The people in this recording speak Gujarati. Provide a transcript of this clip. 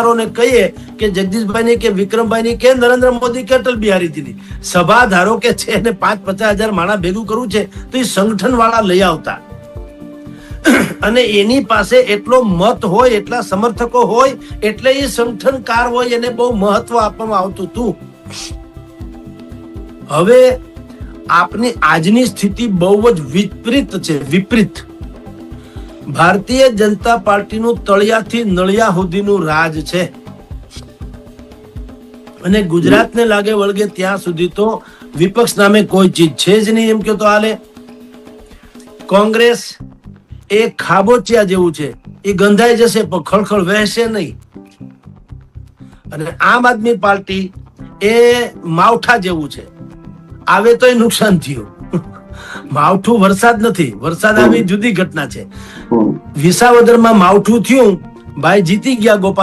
ને કહીએ કે જગદીશભાઈ કે વિક્રમભાઈ કે નરેન્દ્ર મોદી કે અટલ બિહારી ની સભા ધારો કે છે ને 5-50 હજાર માણસ ભેગું કરવું છે તો એ સંગઠન વાળા લઈ આવતા અને એની પાસે એટલો મત હોય, એટલા સમર્થકો હોય, એટલે એ સંગઠનકાર હોય, એને બહુ મહત્વ આપવામાં આવતું હતું. હવે આપની આજની સ્થિતિ બહુ જ વિપરીત છે. વિપરીત. ભારતીય જનતા પાર્ટીનું તળિયાથી નળિયા સુધીનું રાજ છે અને ગુજરાતને લાગે વળગે ત્યાં સુધી તો વિપક્ષ નામે કોઈ ચીજ છે જ નહીં એમ કે તો હાલે. કોંગ્રેસ એ ખાબોચિયા જેવું છે, એ ગંધાઈ જશે પણ ખળખળ વહેશે નહીં. અને આમ આદમી પાર્ટી એ માવઠા જેવું છે, આવે તોય નુકસાન થયું. માવઠું વરસાદ નથી, વરસાદ આવી જુદી ઘટના છે. વિસાવદરમાં માવઠું થયું, ભાઈ જીતી ગયા ગોપાલ.